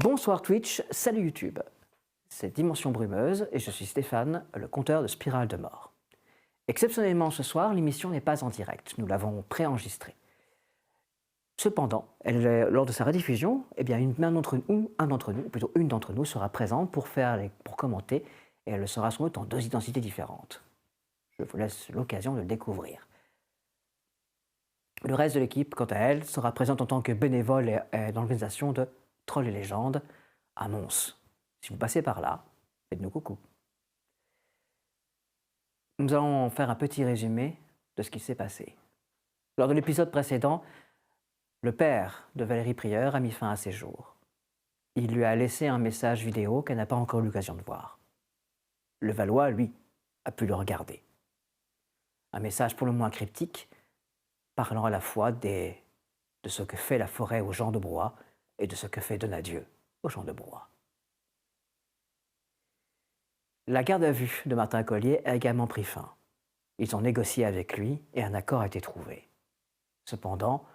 Bonsoir Twitch, salut YouTube. C'est Dimension Brumeuse et je suis Stéphane, le compteur de Spirale de Mort. Exceptionnellement ce soir, l'émission n'est pas en direct, nous l'avons préenregistrée. Cependant, lors de sa rediffusion, un d'entre nous, plutôt une d'entre nous, sera présente pour commenter et elle sera sans doute en deux identités différentes. Je vous laisse l'occasion de le découvrir. Le reste de l'équipe, quant à elle, sera présente en tant que bénévole et dans l'organisation de Trolls et légendes à Mons. Si vous passez par là, faites-nous coucou. Nous allons faire un petit résumé de ce qui s'est passé. Lors de l'épisode précédent, le père de Valérie Prieur a mis fin à ses jours. Il lui a laissé un message vidéo qu'elle n'a pas encore eu l'occasion de voir. Le Valois, lui, a pu le regarder. Un message pour le moins cryptique, parlant à la fois de ce que fait la forêt aux gens de Broye et de ce que fait Donadieu aux gens de Broye. La garde à vue de Martin Collier a également pris fin. Ils ont négocié avec lui et un accord a été trouvé. Cependant,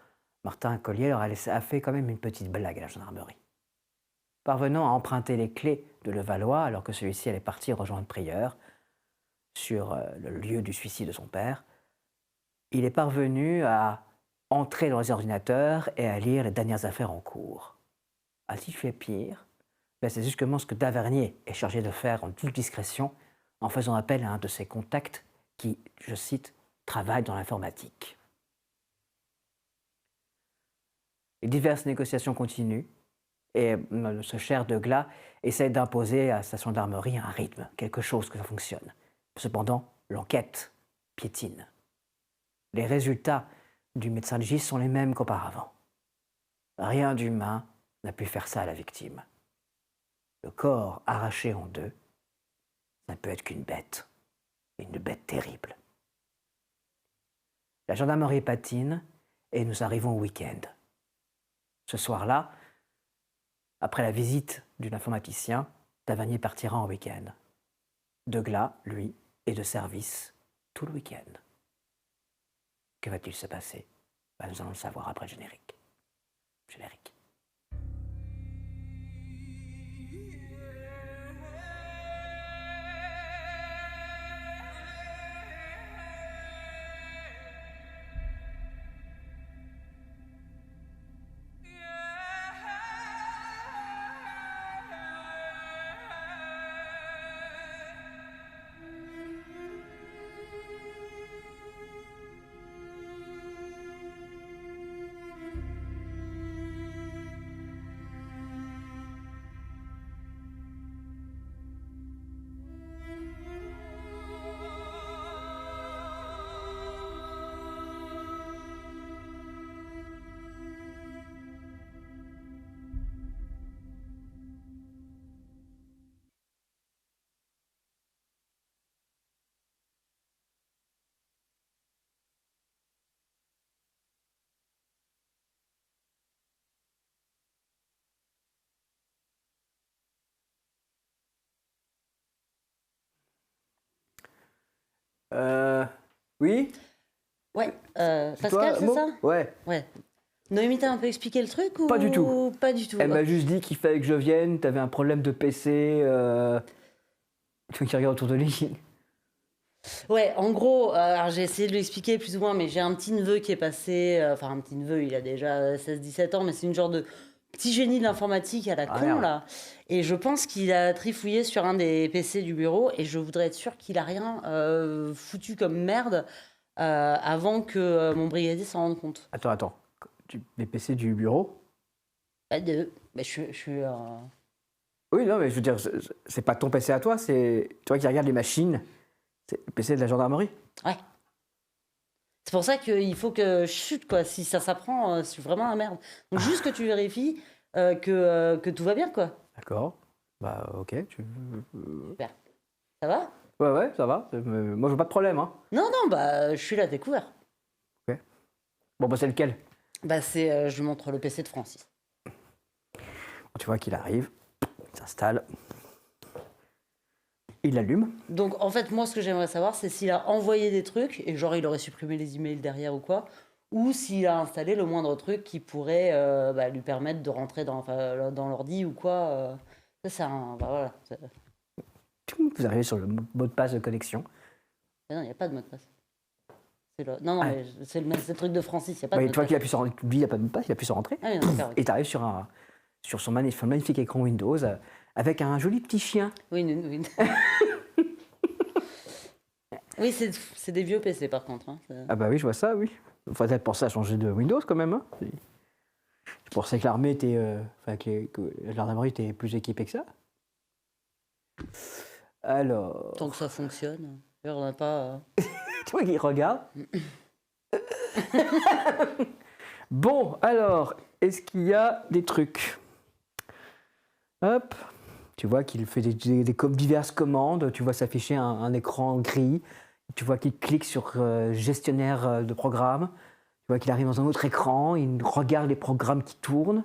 Martin Collier a fait quand même une petite blague à la gendarmerie. Parvenant à emprunter les clés de Levallois alors que celui-ci allait partir rejoindre Prieur sur le lieu du suicide de son père, il est parvenu à entrer dans les ordinateurs et à lire les dernières affaires en cours. A-t-il fait pire? C'est justement ce que Davernier est chargé de faire en toute discrétion en faisant appel à un de ses contacts qui, je cite, travaille dans l'informatique. Les diverses négociations continuent et ce cher Deglas essaie d'imposer à sa gendarmerie un rythme, quelque chose que ça fonctionne. Cependant, l'enquête piétine. Les résultats du médecin légiste sont les mêmes qu'auparavant. Rien d'humain n'a pu faire ça à la victime. Le corps arraché en deux, ça ne peut être qu'une bête, une bête terrible. La gendarmerie patine et nous arrivons au week-end. Ce soir-là, après la visite d'un informaticien, Tavernier partira en week-end. Deglas, lui, est de service tout le week-end. Que va-t-il se passer? Nous allons le savoir après le générique. Générique. Oui. Ouais, Pascal, c'est ça? Ouais. Ouais. Noémie t'a un peu expliqué le truc ou Pas du tout. Pas du tout. Elle m'a juste dit qu'il fallait que je vienne, t'avais un problème de PC, il faut qu'il regarde autour de lui. Ouais, en gros, alors j'ai essayé de lui expliquer plus ou moins, mais j'ai un petit neveu qui est passé, enfin un petit neveu, il a déjà 16-17 ans, mais c'est une genre de petit génie de l'informatique à la con, merde. là. Et je pense qu'il a trifouillé sur un des PC du bureau, et je voudrais être sûr qu'il a rien foutu comme merde avant que mon brigadier s'en rende compte. Attends. Les PC du bureau? Mais je suis... Oui, non, mais je veux dire, c'est pas ton PC à toi, c'est toi qui regardes les machines. C'est le PC de la gendarmerie. Ouais. C'est pour ça qu'il faut que je chute, quoi. Si ça s'apprend, c'est vraiment la merde. Donc juste que tu vérifies que tout va bien, quoi. D'accord. Bah, ok. Super. Ça va? Ouais, ça va. Moi, je veux pas de problème, hein. Non, je suis là, découvert. Ok. Bon, bah, c'est lequel? Je lui montre le PC de Francis. Tu vois qu'il arrive, il s'installe, il l'allume. Donc, en fait, moi, ce que j'aimerais savoir, c'est s'il a envoyé des trucs, et genre, il aurait supprimé les emails derrière ou quoi, ou s'il a installé le moindre truc qui pourrait lui permettre de rentrer dans l'ordi ou quoi. Ça, c'est un. Voilà. Vous arrivez sur le mot de passe de connexion. Ah non, il n'y a pas de mot de passe. Non, mais c'est le truc de Francis, il n'y a pas de Oui, mot de toi passe. qui appuies sur lui, il n'y a pas de mot de passe, il appuie sur Entrée. Ah oui, non, d'accord. Et tu arrives sur son magnifique écran Windows avec un joli petit chien. Oui. Oui, c'est des vieux PC par contre. Hein. Ah bah oui, je vois ça, oui. Il faudrait peut-être penser à changer de Windows quand même. Hein. Je pensais que l'armée était, que la gendarmerie était plus équipée que ça. Alors. Tant que ça fonctionne. On n'a pas. Tu vois qu'il regarde. Bon, alors, est-ce qu'il y a des trucs? Hop. Tu vois qu'il fait diverses commandes. Tu vois s'afficher un écran gris. Tu vois qu'il clique sur gestionnaire de programme. Tu vois qu'il arrive dans un autre écran. Il regarde les programmes qui tournent.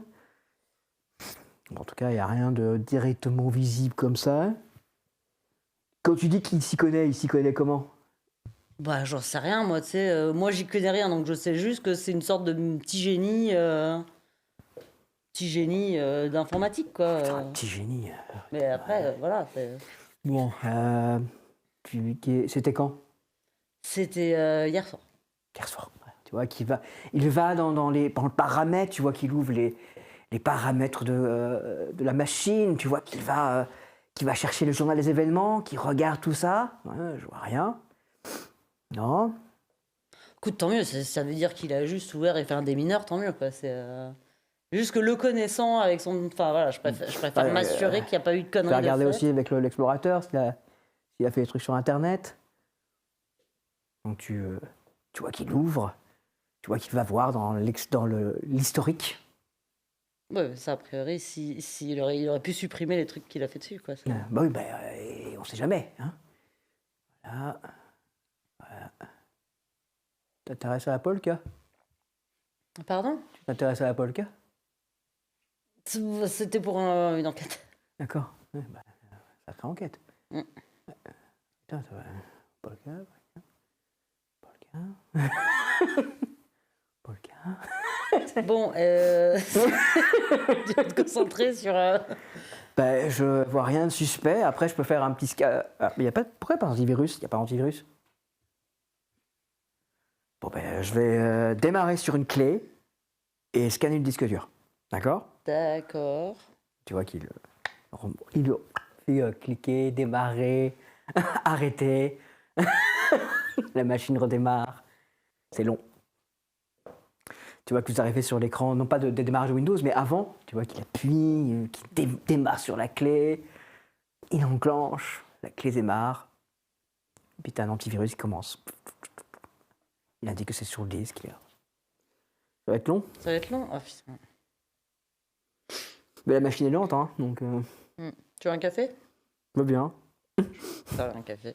En tout cas, il n'y a rien de directement visible comme ça. Quand tu dis qu'il s'y connaît, il s'y connaît comment? Bah, j'en sais rien, moi, tu sais. Moi, j'y connais rien, donc je sais juste que c'est une sorte de petit génie. Petit génie d'informatique, quoi. Un petit génie. Mais après, voilà. Bon, c'était quand? C'était hier soir. Hier soir. Tu vois il va dans le paramètre, tu vois qu'il ouvre les paramètres de la machine, tu vois qu'il va chercher le journal des événements, qu'il regarde tout ça. Ouais, je vois rien. Non. Écoute, tant mieux, ça veut dire qu'il a juste ouvert et fait un démineur, tant mieux, quoi. C'est juste que le connaissant avec son. Enfin, voilà, je préfère m'assurer qu'il n'y a pas eu de Tu conneries. as regardé aussi avec l'explorateur s'il a fait des trucs sur Internet. Donc tu vois qu'il ouvre, tu vois qu'il va voir dans l'historique. Ouais, ça, a priori, il aurait pu supprimer les trucs qu'il a fait dessus, quoi. Bah oui, on sait jamais. Hein. Voilà. T'intéresses à la polka? Pardon? Tu t'intéresses à la polka? C'était pour une enquête. D'accord. Ouais, sacrée enquête. Mm. Putain, ça va. Polka. Bon, tu vas te concentrer sur. Je vois rien de suspect. Après, je peux faire un petit scan. Il y a pas. Pourquoi pas antivirus? Il n'y a pas antivirus. Bon, je vais démarrer sur une clé et scanner le disque dur. D'accord? D'accord. Tu vois qu'il fait cliquer, démarrer, arrêter. La machine redémarre. C'est long. Tu vois que vous arrivez sur l'écran, non pas de démarrage de Windows, mais avant, tu vois qu'il appuie, qu'il démarre sur la clé, il enclenche, la clé démarre, et puis tu as un antivirus qui commence. Il indique que c'est sur le disque. Ça va être long. Ça va être long? Oh, putain. Mais la machine est lente, hein, donc... Tu veux un café? Va bien. Ça va, un café.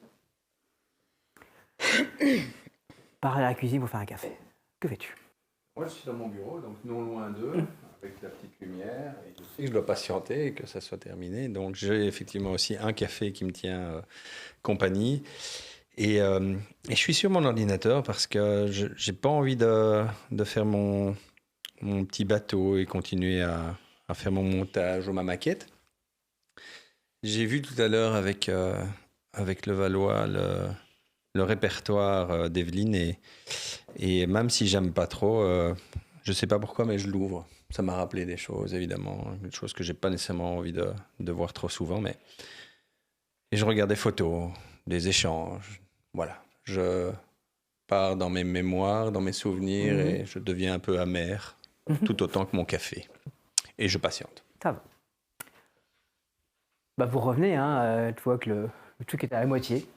Pars à la cuisine pour faire un café. Que fais-tu? Moi, je suis dans mon bureau, donc non loin d'eux, avec la petite lumière. Et je sais que je dois patienter et que ça soit terminé. Donc, j'ai effectivement aussi un café qui me tient compagnie. Et je suis sur mon ordinateur parce que je n'ai pas envie de faire mon petit bateau et continuer à faire mon montage ou ma maquette. J'ai vu tout à l'heure avec Levallois le répertoire d'Evelyne et même si j'aime pas trop, je sais pas pourquoi, mais je l'ouvre. Ça m'a rappelé des choses, évidemment, des choses que j'ai pas nécessairement envie de voir trop souvent, et je regarde des photos, des échanges, voilà. Je pars dans mes mémoires, dans mes souvenirs, et je deviens un peu amer, tout autant que mon café. Et je patiente. Ça va. Vous revenez, hein, tu vois que le truc est à la moitié.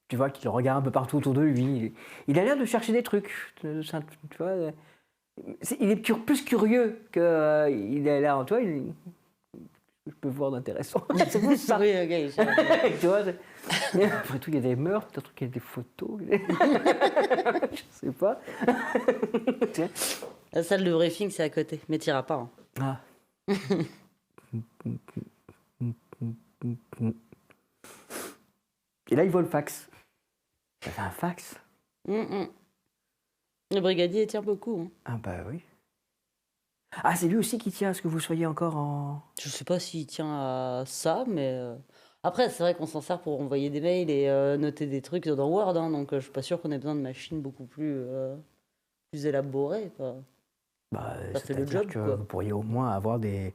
Tu vois qu'il regarde un peu partout autour de lui. Il a l'air de chercher des trucs. Tu vois, il est plus curieux qu'il a l'air. Tu vois, je peux voir d'intéressant. C'est plus ça. Oui, ok. Tu vois, après tout, il y a des meurtres, peut-être qu'il y a des photos. Je sais pas. La salle de briefing, c'est à côté, mais t'iras pas. Hein. Ah. Et là, il voit le fax. T'avais un fax? Le brigadier tient beaucoup. Hein. Ah bah oui. Ah, c'est lui aussi qui tient à ce que vous soyez encore en... Je sais pas s'il tient à ça, mais après, c'est vrai qu'on s'en sert pour envoyer des mails et noter des trucs dans Word, hein, donc je suis pas sûr qu'on ait besoin de machines beaucoup plus élaborées. Quoi. Bah, Ça fait le c'est-à-dire job, que quoi. vous pourriez au moins avoir du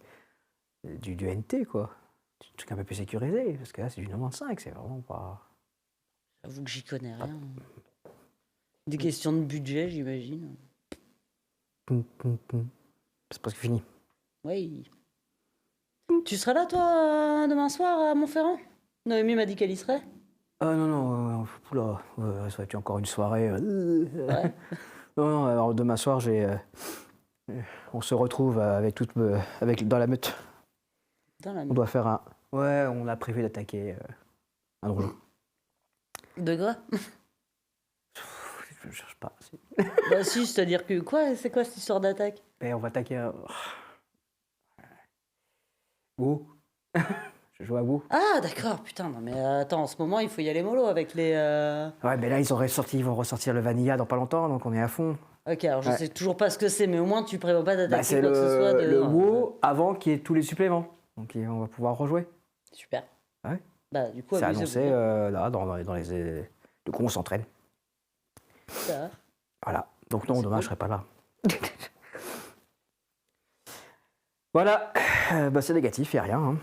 NT, quoi. Des trucs un peu plus sécurisés, parce que là, c'est du 95, c'est vraiment pas... J'avoue que j'y connais rien. Des questions de budget, j'imagine. C'est presque fini. Oui. Tu seras là, toi, demain soir à Montferrand? Noémie m'a dit qu'elle y serait. Ah non, non, oula, ça va être encore une soirée. Ouais. Non, non, alors demain soir, on se retrouve dans la meute. Dans la On doit faire un... Ouais, on a prévu d'attaquer un donjon. De gras? Je cherche pas. Bah si, c'est-à-dire que quoi? C'est quoi cette histoire d'attaque? Et on va attaquer un... Où? Je joue à vous. Ah d'accord, putain, non mais attends, en ce moment il faut y aller mollo avec les... Ouais, mais là, ils vont ressortir le Vanilla dans pas longtemps, donc on est à fond. Ok, alors je Ouais. sais toujours pas ce que c'est, mais au moins tu prévois pas d'attaquer C'est quoi que ce soit de... le non, WoW avant qu'il y ait tous les suppléments. Donc on va pouvoir rejouer. Super. Ouais. Bah du coup, C'est amusez-vous annoncé bien. là, dans les... De quoi on s'entraîne. Ça. Voilà. Donc non, C'est demain, cool. je serai pas là. Voilà. Bah, c'est négatif, il n'y a rien. Hein.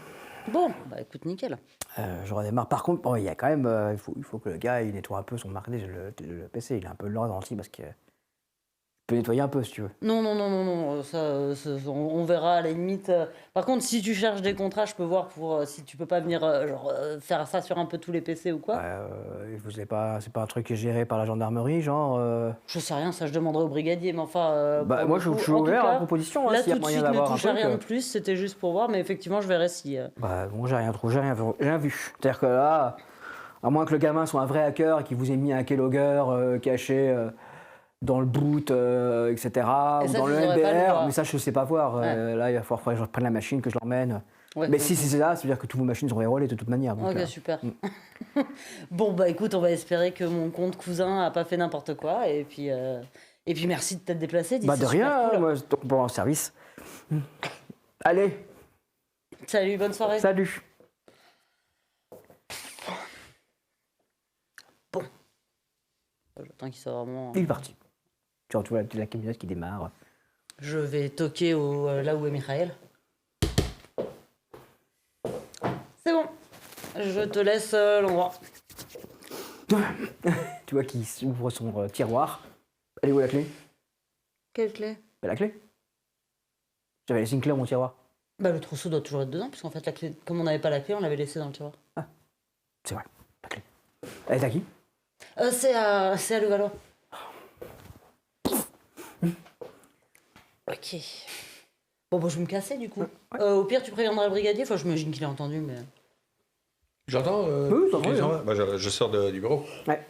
Bon, bah écoute, nickel. Je redémarre. Par contre, bon, il y a quand même... il faut que le gars il nettoie un peu son marqué, le PC. Il est un peu lent gentil parce que... Tu peux nettoyer un peu si tu veux. Non, ça, on verra à la limite. Par contre, si tu cherches des contrats, je peux voir pour si tu peux pas venir faire ça sur un peu tous les PC ou quoi. Vous savez pas, c'est pas un truc qui est géré par la gendarmerie, genre... Je sais rien, ça je demanderai au brigadier, mais enfin. Bah, pour moi, le je coup, suis en tout ouvert à cas, la proposition. Hein, là s'il y a tout de moyen suite, ne d'avoir un touche à truc. rien de plus, c'était juste pour voir, mais effectivement, je verrai si. Bah, bon, j'ai rien trouvé, j'ai rien vu. C'est-à-dire que là, à moins que le gamin soit un vrai hacker et qu'il vous ait mis un keylogger caché dans le boot, etc., Et ou ça, dans vous le aurez pas le MBR, voir. mais ça, je sais pas voir. Ouais. Là, il va falloir que je reprenne la machine, que je l'emmène. Ouais, Mais donc- si c'est ça, ça veut dire que toutes vos machines sont rérolées de toute manière. Donc, Ok, super. Bon, bah écoute, on va espérer que mon compte cousin a pas fait n'importe quoi, et puis merci de t'être déplacé. bah, de rien, Cool. moi, donc, bon, en service. Allez, Salut, bonne soirée. salut. J'attends qu'il soit vraiment. Il est parti. Tu vois la camionnette qui démarre. Je vais toquer là où est Michael. C'est bon. Je te laisse l'endroit. Tu vois qu'il ouvre son tiroir. Elle est où la clé? Quelle clé? Bah, la clé. J'avais laissé une clé dans mon tiroir. Bah le trousseau doit toujours être dedans, puisqu'en fait la clé, comme on n'avait pas la clé, on l'avait laissée dans le tiroir. C'est vrai, la clé. Elle est à qui? C'est à Levallois. Ok. Bon, bah je vais me casser du coup. Au pire, tu préviendras le brigadier. Enfin, j'imagine qu'il a entendu, mais. J'entends Oui, ça va, les oui, gens. Bah, je sors du bureau. Ouais.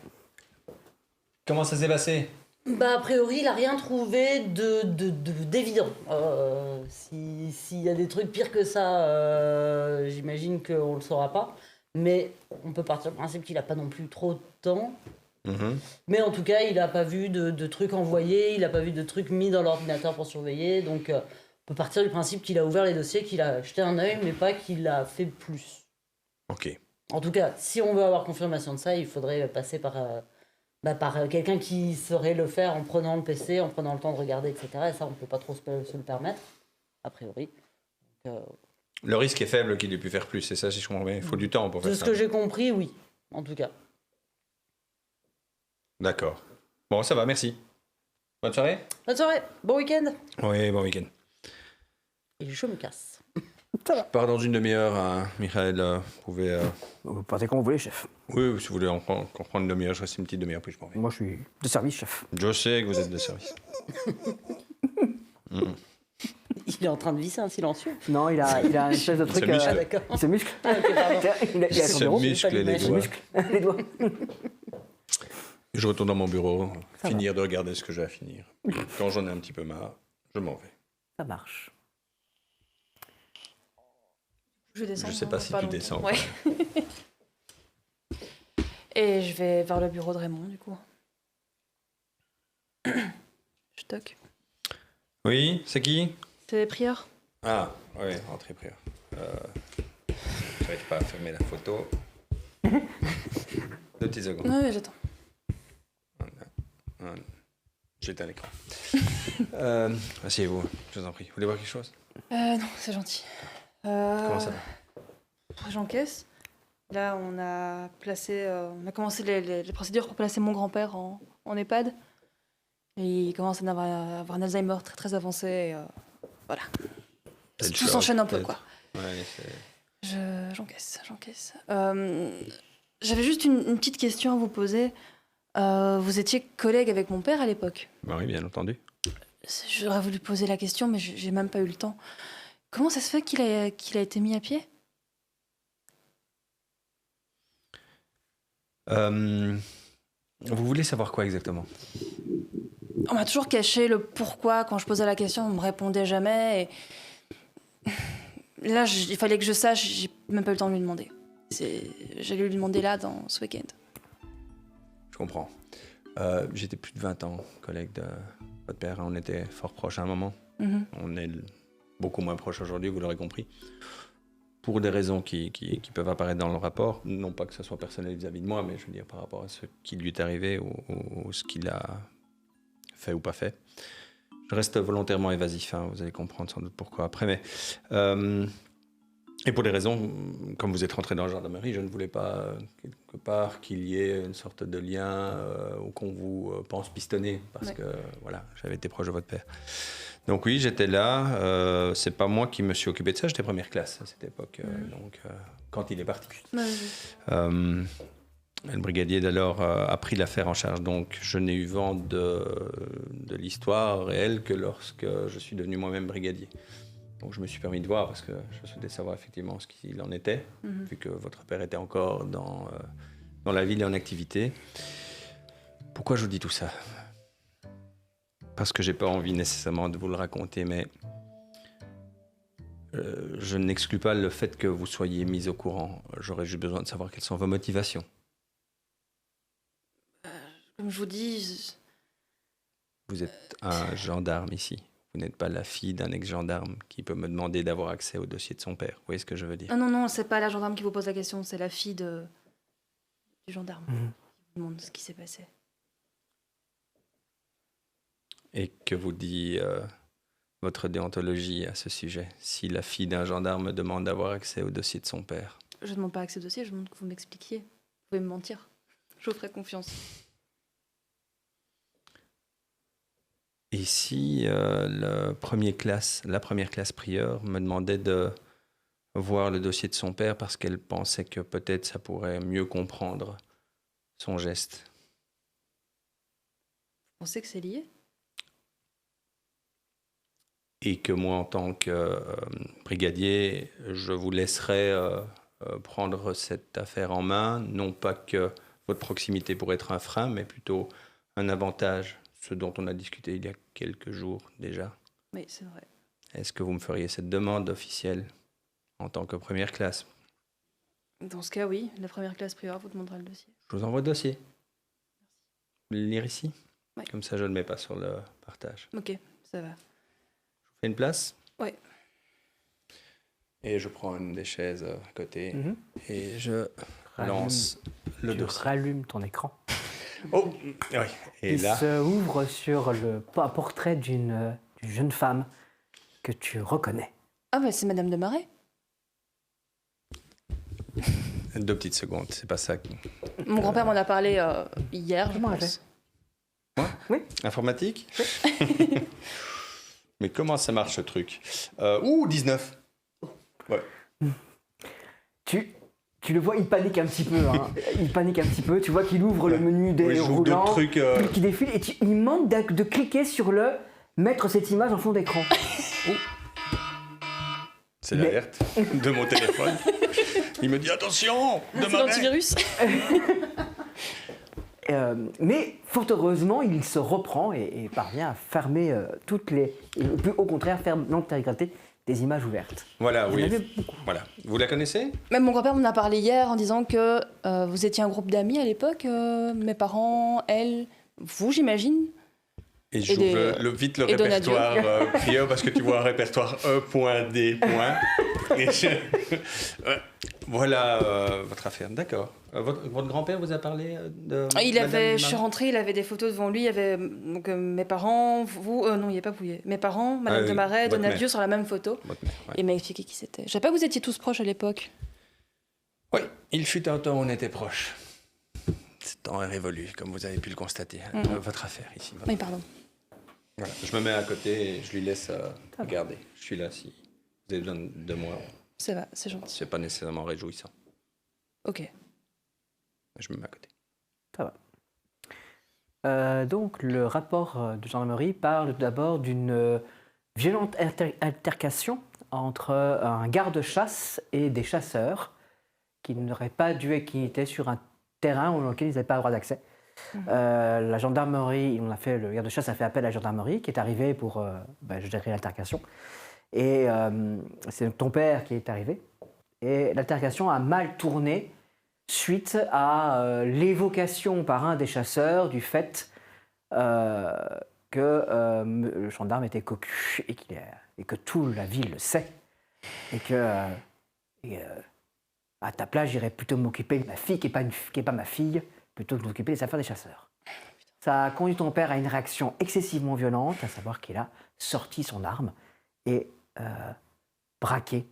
Comment ça s'est passé? Bah, a priori, il a rien trouvé d'évident. S'il y a des trucs pires que ça, j'imagine qu'on le saura pas. Mais on peut partir du principe qu'il a pas non plus trop de temps. Mais en tout cas, il a pas vu de trucs envoyés, il a pas vu de trucs mis dans l'ordinateur pour surveiller. Donc, on peut partir du principe qu'il a ouvert les dossiers, qu'il a jeté un œil, mais pas qu'il a fait plus. Ok. En tout cas, si on veut avoir confirmation de ça, il faudrait passer par quelqu'un qui saurait le faire en prenant le PC, en prenant le temps de regarder, etc. Et ça, on peut pas trop se le permettre, a priori. Donc, Le risque est faible qu'il ait pu faire plus, c'est ça si je comprends bien. Il faut du temps pour de faire ce ça. que j'ai compris, oui, en tout cas. D'accord. Bon, ça va, merci. Bonne soirée. Bonne soirée, bon week-end. Oui, bon week-end. Et je me casse. Je pars dans une demi-heure, hein. Michael. Vous pouvez... Vous partez quand vous voulez, chef. Oui, si vous voulez qu'on prenne une demi-heure, je reste une petite demi-heure, puis je m'en vais. Moi, je suis de service, chef. Je sais que vous êtes de service. Il est en train de visser un silencieux. Non, il a une espèce de truc... Se muscle. Ah, d'accord. Il se muscle. Ah, ok, pardon. Il a son Se bureau. muscle les l'image. doigts. Les doigts. Je retourne dans mon bureau, Ça finir de regarder ce que j'ai à finir. Quand j'en ai un petit peu marre, je m'en vais. Ça marche. Je descends. Je sais pas si tu descends. Ouais. Et je vais vers le bureau de Raymond, du coup. Je toque. Oui, c'est qui? C'est Prieur. Ah, oui, entrée prière. J'arrive pas à fermer la photo. 2 petites secondes. Ouais, j'attends. J'éteins l'écran. Asseyez-vous, je vous en prie. Vous voulez voir quelque chose? Non, c'est gentil. Comment ça va? J'encaisse. Là, on a commencé les procédures pour placer mon grand-père en EHPAD. Et il commence à avoir un Alzheimer très très avancé. Et, voilà. C'est le Tout choc, s'enchaîne un peu, peut-être. quoi. Ouais, J'encaisse. J'avais juste une petite question à vous poser. Vous étiez collègue avec mon père à l'époque. Bah oui, bien entendu. J'aurais voulu poser la question, mais j'ai même pas eu le temps. Comment ça se fait qu'il a été mis à pied? Vous voulez savoir quoi exactement? On m'a toujours caché le pourquoi. Quand je posais la question, on me répondait jamais. Et là, il fallait que je sache. J'ai même pas eu le temps de lui demander. J'allais lui demander là, dans ce week-end. Je comprends. J'étais plus de 20 ans collègue de votre père. On était fort proches à un moment. Mhm. On est beaucoup moins proches aujourd'hui, vous l'aurez compris. Pour des raisons qui peuvent apparaître dans le rapport. Non pas que ce soit personnel vis-à-vis de moi, mais je veux dire par rapport à ce qui lui est arrivé ou ce qu'il a fait ou pas fait. Je reste volontairement évasif, hein, vous allez comprendre sans doute pourquoi après. Mais, et pour des raisons, comme vous êtes rentré dans la gendarmerie, je ne voulais pas quelque part qu'il y ait une sorte de lien ou qu'on vous pense pistonner, parce Ouais. que voilà, j'avais été proche de votre père. Donc oui, j'étais là. C'est pas moi qui me suis occupé de ça, j'étais première classe à cette époque, donc quand il est parti. Ouais. Le brigadier d'alors a pris l'affaire en charge, donc je n'ai eu vent de l'histoire réelle que lorsque je suis devenu moi-même brigadier. Donc je me suis permis de voir parce que je souhaitais savoir effectivement ce qu'il en était, vu que votre père était encore dans la ville et en activité. Pourquoi je vous dis tout ça? Parce que j'ai pas envie nécessairement de vous le raconter, mais je n'exclus pas le fait que vous soyez mis au courant. J'aurais juste besoin de savoir quelles sont vos motivations. Comme je vous dis, Vous êtes un gendarme ici. Vous n'êtes pas la fille d'un ex-gendarme qui peut me demander d'avoir accès au dossier de son père. Vous voyez ce que je veux dire? ah non, c'est pas la gendarme qui vous pose la question, c'est la fille du gendarme qui vous demande ce qui s'est passé. Et que vous dit votre déontologie à ce sujet? Si la fille d'un gendarme me demande d'avoir accès au dossier de son père. Je demande pas accès au dossier, je demande que vous m'expliquiez. Vous pouvez me mentir. Je vous ferai confiance. Et si la première classe Prieur me demandait de voir le dossier de son père parce qu'elle pensait que peut-être ça pourrait mieux comprendre son geste? Vous pensez que c'est lié? Et que moi, en tant que brigadier, je vous laisserai prendre cette affaire en main, non pas que votre proximité pourrait être un frein, mais plutôt un avantage, ce dont on a discuté il y a quelques jours déjà. Oui, c'est vrai. Est-ce que vous me feriez cette demande officielle en tant que première classe? Dans ce cas, oui. La première classe prieur vous demandera le dossier. Je vous envoie le dossier. Vous voulez le lire ici? Ouais. Comme ça, je ne le mets pas sur le partage. Ok, ça va. Je vous fais une place? Ouais. Et je prends une des chaises à côté et je lance le Tu dossier. rallumes ton écran. Oh, oui. Et Il là, se ouvre sur un portrait d'une jeune femme que tu reconnais. Ah bah c'est Madame de Marais. 2 petites secondes, c'est pas ça. Mon grand-père m'en a parlé hier, je Comment elle pense. Informatique? Mais comment ça marche ce truc? 19. Ouais. Tu le vois, il panique un petit peu. Hein. Il panique un petit peu. Tu vois qu'il ouvre le menu des Oui, j'ouvre roulants, d'autres trucs. qui défile, et il manque de cliquer sur le mettre cette image en fond d'écran. C'est l'alerte de mon téléphone. Il me dit attention, C'est demain. l'antivirus. Mais fort heureusement, il se reprend et parvient à fermer toutes les. Au contraire, ferme l'intégralité des images ouvertes. Voilà, Il y en oui. avait beaucoup. Voilà. Vous la connaissez? Même mon grand-père m'en a parlé hier en disant que vous étiez un groupe d'amis à l'époque, mes parents, elle, vous, j'imagine. Et j'ouvre des- vite le et Donadio. répertoire prieur parce que tu vois un répertoire E.D. Et voilà votre affaire. D'accord. Votre grand-père vous a parlé de. Je suis rentrée, il avait des photos devant lui. Il y avait donc, mes parents, vous, non, il n'y avait pas vous. Mes parents, Madame oui, de Marais, votre Donadio mère. sur la même photo. Votre mère, ouais. Et il m'a expliqué qui c'était. Je savais pas que vous étiez tous proches à l'époque. Oui, il fut un temps où on était proches. Ce temps est révolu, comme vous avez pu le constater. Votre affaire ici. Oui, pardon. Voilà. Je me mets à côté et je lui laisse regarder. Je suis là si vous avez besoin de moi. Ça va, c'est gentil. C'est pas nécessairement réjouissant. Ok. Je me mets à côté. Ça va. Donc, le rapport de gendarmerie parle d'abord d'une violente altercation entre un garde-chasse et des chasseurs qui n'auraient pas dû, qui étaient sur un terrain auquel ils n'avaient pas le droit d'accès. La gendarmerie, le garde-chasse a fait appel à la gendarmerie qui est arrivée pour gérer l'altercation. Et c'est ton père qui est arrivé. Et l'altercation a mal tourné suite à l'évocation par un des chasseurs du fait que le gendarme était cocu et que toute la ville le sait. Et que à ta place, j'irais plutôt m'occuper de ma fille qui n'est pas ma fille, plutôt que de m'occuper des affaires des chasseurs. Ça a conduit ton père à une réaction excessivement violente, à savoir qu'il a sorti son arme et braqué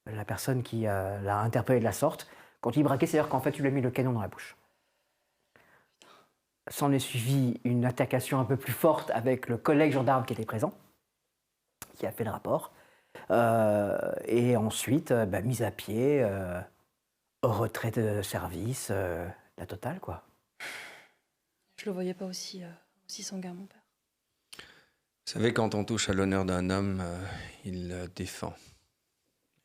la personne qui l'a interpellé de la sorte. Quand il braquait, c'est-à-dire qu'en fait, tu lui as mis le canon dans la bouche. S'en est suivi une altercation un peu plus forte avec le collègue gendarme qui était présent, qui a fait le rapport. Et ensuite, mise à pied, retrait de service, la totale, quoi. Je le voyais pas aussi sanguin, mon père. Vous savez, quand on touche à l'honneur d'un homme, il le défend.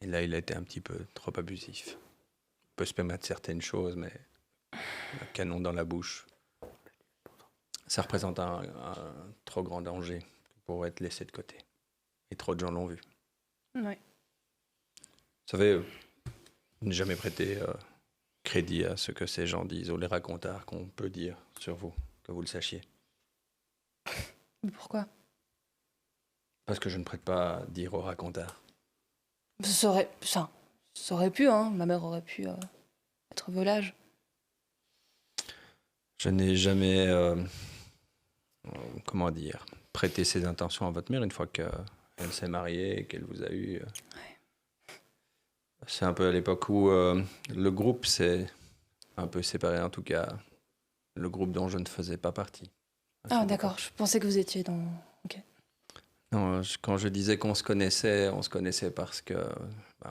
Et là, il a été un petit peu trop abusif. On peut se permettre certaines choses, mais un canon dans la bouche, ça représente un trop grand danger pour être laissé de côté. Et trop de gens l'ont vu. Ouais. Vous savez, ne jamais prêter crédit à ce que ces gens disent ou les racontars qu'on peut dire sur vous, que vous le sachiez. Mais pourquoi? Parce que je ne prête pas à dire aux racontars. Ça aurait pu, hein. Ma mère aurait pu être volage. Je n'ai jamais, prêté ses intentions à votre mère une fois qu'elle s'est mariée et qu'elle vous a eu. C'est un peu à l'époque où le groupe s'est un peu séparé, en tout cas, le groupe dont je ne faisais pas partie. Ah, d'accord. Je pensais que vous étiez dans... Ok. Non, quand je disais qu'on se connaissait parce que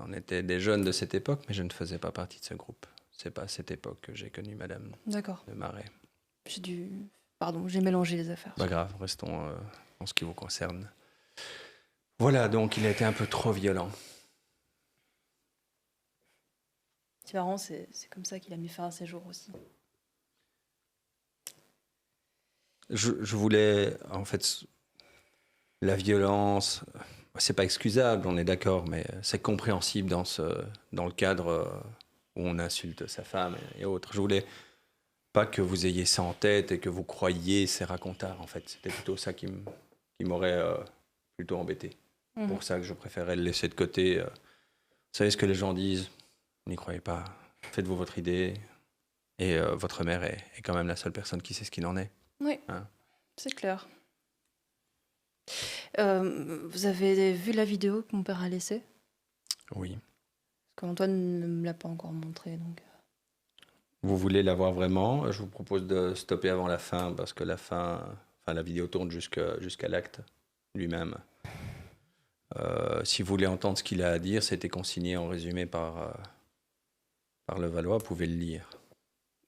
on était des jeunes de cette époque, mais je ne faisais pas partie de ce groupe. C'est pas à cette époque que j'ai connu Madame D'accord. de Marais. Pardon, j'ai mélangé les affaires. Pas grave, restons en ce qui vous concerne. Voilà, donc il a été un peu trop violent. C'est marrant, c'est comme ça qu'il a mis fin à ses jours aussi. Je voulais, en fait, la violence, c'est pas excusable, on est d'accord, mais c'est compréhensible dans le cadre où on insulte sa femme et autres. Je voulais pas que vous ayez ça en tête et que vous croyiez ces racontars, en fait. C'était plutôt ça qui m'aurait plutôt embêté. C'est pour ça que je préférais le laisser de côté. Vous savez ce que les gens disent, n'y croyez pas. Faites-vous votre idée. Et votre mère est quand même la seule personne qui sait ce qu'il en est. Oui, Hein? c'est clair. Vous avez vu la vidéo que mon père a laissée? Oui. Parce qu'Antoine ne me l'a pas encore montrée, donc... Vous voulez la voir vraiment? Je vous propose de stopper avant la fin, parce que la vidéo tourne jusqu'à l'acte lui-même. Si vous voulez entendre ce qu'il a à dire, c'était consigné en résumé par le Valois, vous pouvez le lire.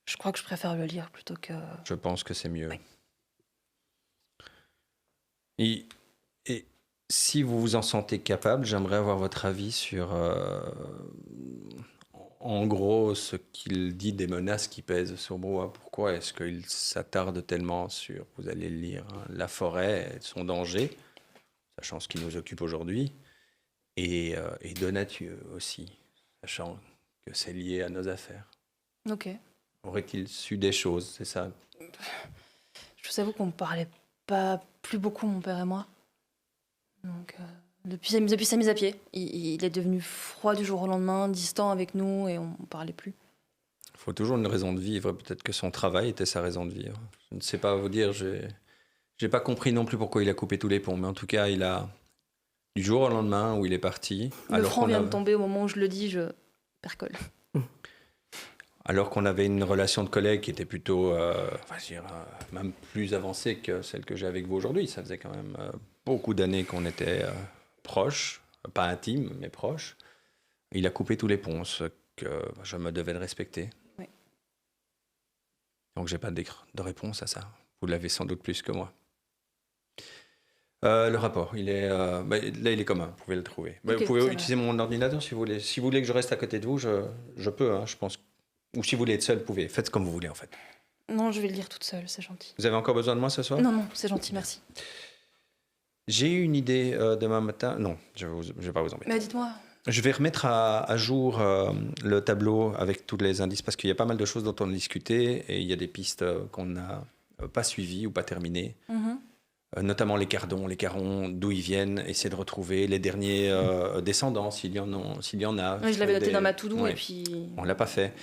Je crois que je préfère le lire plutôt que... Je pense que c'est mieux. Oui. Et si vous vous en sentez capable, j'aimerais avoir votre avis sur, en gros, ce qu'il dit des menaces qui pèsent sur Broye. Pourquoi est-ce qu'il s'attarde tellement sur, vous allez le lire, hein, la forêt et son danger, sachant ce qui nous occupe aujourd'hui, et donatieux aussi, sachant que c'est lié à nos affaires. Ok. Aurait-il su des choses, c'est ça? Je vous avoue qu'on ne parlait pas plus beaucoup, mon père et moi. Donc, depuis sa mise à pied, il est devenu froid du jour au lendemain, distant avec nous et on ne parlait plus. Il faut toujours une raison de vivre. Peut-être que son travail était sa raison de vivre. Je ne sais pas vous dire. J'ai pas compris non plus pourquoi il a coupé tous les ponts. Mais en tout cas, il a du jour au lendemain où il est parti. Le franc vient de tomber au moment où je le dis, je percole. Alors qu'on avait une relation de collègue qui était plutôt, même plus avancée que celle que j'ai avec vous aujourd'hui. Ça faisait quand même beaucoup d'années qu'on était proches, pas intimes, mais proches. Il a coupé tous les ponts, ce que je me devais de respecter. Oui. Donc j'ai pas de réponse à ça. Vous l'avez sans doute plus que moi. Le rapport, il est, là il est commun, vous pouvez le trouver. Ok, vous pouvez ça utiliser mon ordinateur si vous voulez. Si vous voulez que je reste à côté de vous, je peux, hein, je pense. Ou si vous voulez être seul, vous pouvez. Faites comme vous voulez en fait. Non, je vais le lire toute seule, c'est gentil. Vous avez encore besoin de moi ce soir? Non, non, c'est gentil, merci. J'ai eu une idée demain matin. Non, je vais pas vous embêter. Mais dites-moi. Je vais remettre à jour le tableau avec tous les indices parce qu'il y a pas mal de choses dont on a discuté et il y a des pistes qu'on n'a pas suivies ou pas terminées. Notamment les cardons, les carons, d'où ils viennent, essayer de retrouver les derniers descendants, s'il y en a. Oui, je l'avais noté dans ma to-do Ouais. et puis... On l'a pas fait.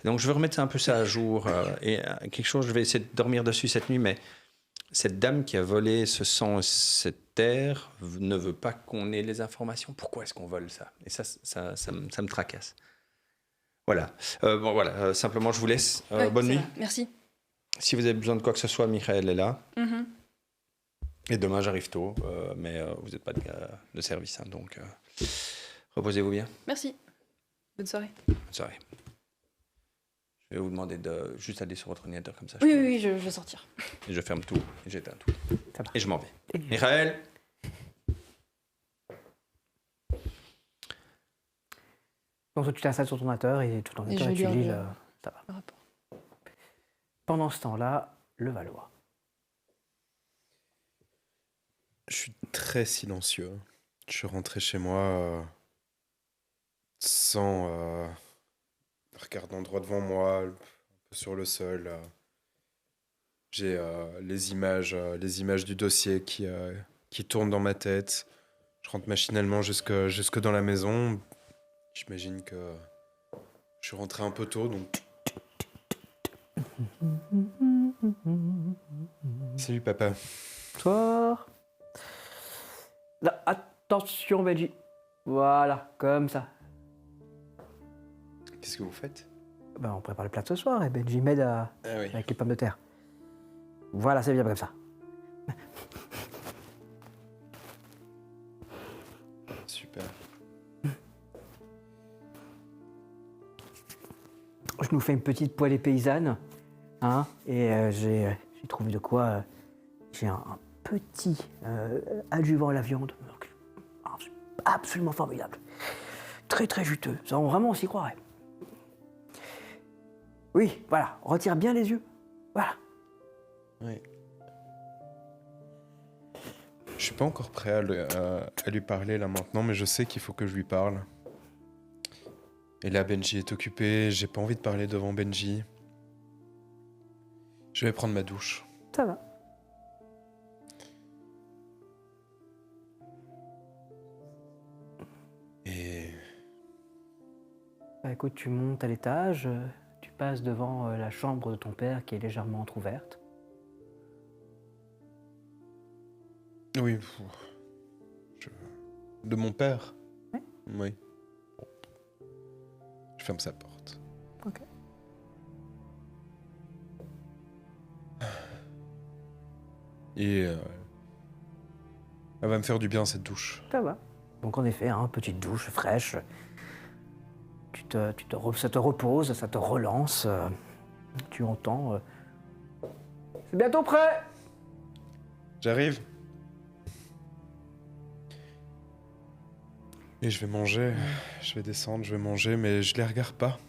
Donc je vais remettre un peu ça à jour. Et quelque chose, je vais essayer de dormir dessus cette nuit, mais cette dame qui a volé ce sang, cette terre, ne veut pas qu'on ait les informations. Pourquoi est-ce qu'on vole ça? Et ça me tracasse. Voilà. Simplement, je vous laisse. Ouais, bonne ça nuit. va. Merci. Si vous avez besoin de quoi que ce soit, Michael est là. Mhm. Et demain, j'arrive tôt, mais vous n'êtes pas de service, hein, donc reposez-vous bien. Merci. Bonne soirée. Bonne soirée. Je vais vous demander de juste aller sur votre ordinateur comme ça. Oui, je vais sortir. Et je ferme tout, et j'éteins tout. Ça va. Et je m'en vais. Michael. Donc toi, tu t'installes sur ton ordinateur et tout ton Et je ordinateur et tu regarde lis le- le... Ça va. Le rapport. Pendant ce temps-là, le Valois. Je suis très silencieux. Je suis rentré chez moi sans regardant droit devant moi, un peu sur le sol. J'ai les images du dossier qui tournent dans ma tête. Je rentre machinalement jusque dans la maison. J'imagine que je suis rentré un peu tôt, donc... Salut papa. Bonsoir. Là, attention, Benji. Voilà, comme ça. Qu'est-ce que vous faites? Ben, on prépare le plat de ce soir et Benji m'aide Ah oui. avec les pommes de terre. Voilà, c'est bien comme ça. Super. Je nous fais une petite poêlée paysanne. Hein, et j'ai trouvé de quoi. J'ai un petit adjuvant à la viande. Donc, absolument formidable. Très, très juteux. Ça, vraiment, on s'y croirait. Oui, voilà. Retire bien les yeux. Voilà. Oui. Je suis pas encore prêt à lui parler là maintenant, mais je sais qu'il faut que je lui parle. Et là, Benji est occupé, j'ai pas envie de parler devant Benji. Je vais prendre ma douche. Ça va. Et Bah, écoute, tu montes à l'étage, tu passes devant la chambre de ton père qui est légèrement entrouverte. oui, de mon père. Oui. Oui. Je ferme sa porte. Ok. Et elle va me faire du bien cette douche. Ça va. Donc en effet, hein, petite douche fraîche. Ça te repose, ça te relance. Tu entends. C'est bientôt prêt. J'arrive. Et je vais manger. Je vais descendre, je vais manger, mais je les regarde pas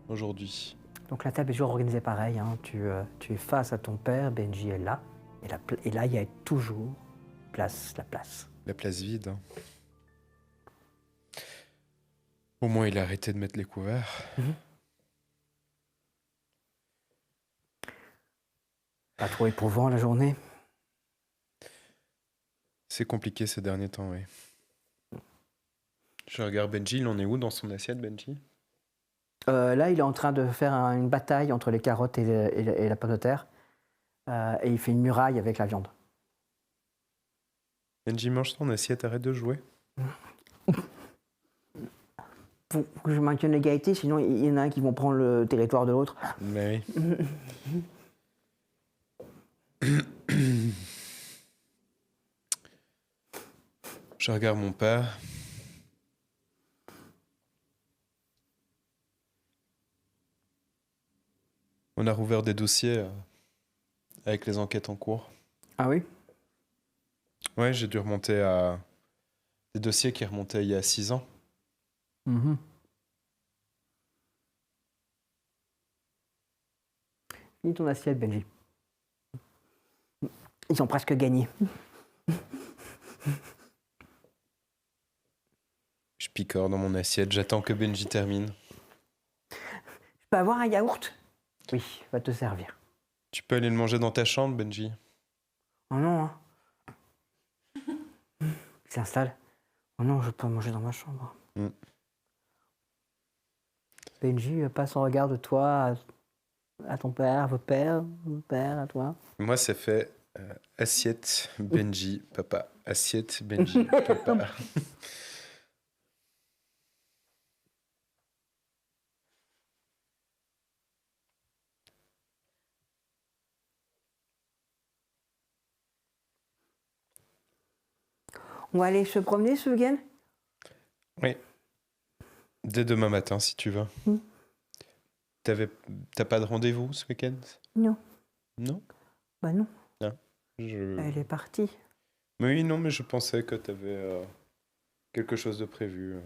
aujourd'hui. Donc la table est toujours organisée pareil. Hein. Tu es face à ton père, Benji est là. Et là, il y a toujours la place. La place vide. Hein. Au moins, il a arrêté de mettre les couverts. Pas trop éprouvant la journée? C'est compliqué ces derniers temps, oui. Je regarde Benji, il en est où dans son assiette, Benji? Là, il est en train de faire une bataille entre les carottes et la pomme de terre. Et il fait une muraille avec la viande. Benji, mange ton assiette, arrête de jouer. Faut que je maintienne l'égalité, sinon il y en a un qui vont prendre le territoire de l'autre. Mais oui. Je regarde mon père. On a rouvert des dossiers avec les enquêtes en cours. Ah oui? Ouais, j'ai dû remonter à des dossiers qui remontaient il y a 6 ans. Mhm. Finis ton assiette, Benji. Ils ont presque gagné. Je picore dans mon assiette, j'attends que Benji termine. Je peux avoir un yaourt? Oui, va te servir. Tu peux aller le manger dans ta chambre, Benji. Oh non, hein. Il s'installe. Oh non, je peux manger dans ma chambre. Mm. Benji passe son regard de toi à ton père, votre père, à toi. Moi, ça fait assiette, Benji, papa. Assiette, Benji, papa. On va aller se promener ce week-end? Oui. Dès demain matin, si tu veux. Mm. T'as pas de rendez-vous ce week-end? Non. Non? Bah non, Je... elle est partie. Mais oui, non, mais je pensais que t'avais quelque chose de prévu.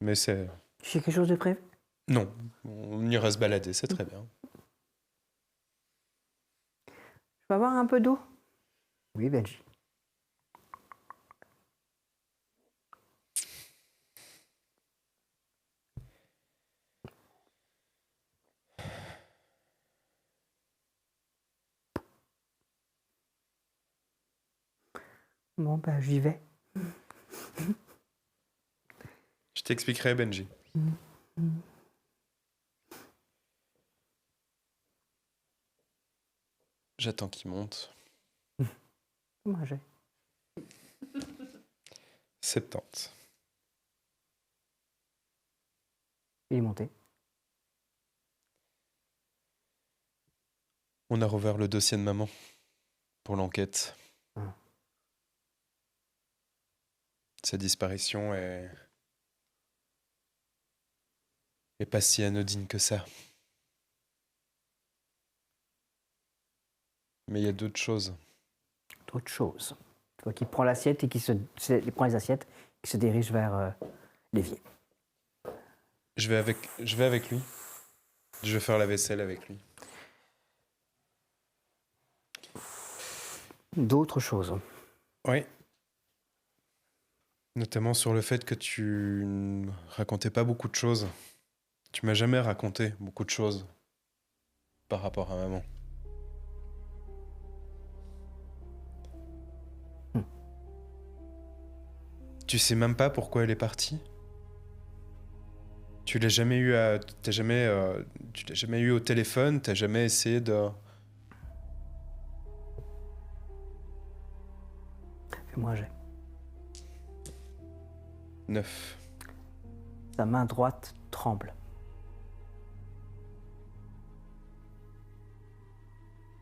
Mais c'est... J'ai quelque chose de prévu? Non, on ira se balader, c'est très bien. Je peux avoir un peu d'eau? Oui, Benji. Bon, bah j'y vais. Je t'expliquerai, Benji. J'attends qu'il monte. Moi, j'ai. 70. Il est monté. On a rouvert le dossier de maman pour l'enquête. Ah. Sa disparition est pas si anodine que ça. Mais il y a d'autres choses. D'autres choses. Toi qui prends l'assiette et il prend les assiettes, qui se dirige vers l'évier. Je vais avec lui. Je vais faire la vaisselle avec lui. D'autres choses. Oui. Notamment sur le fait que tu ne racontais pas beaucoup de choses. Tu m'as jamais raconté beaucoup de choses par rapport à maman. Tu sais même pas pourquoi elle est partie? Tu l'as jamais eu tu l'as jamais eu au téléphone? T'as jamais essayé de... Fais-moi un jet. 9. Sa main droite tremble.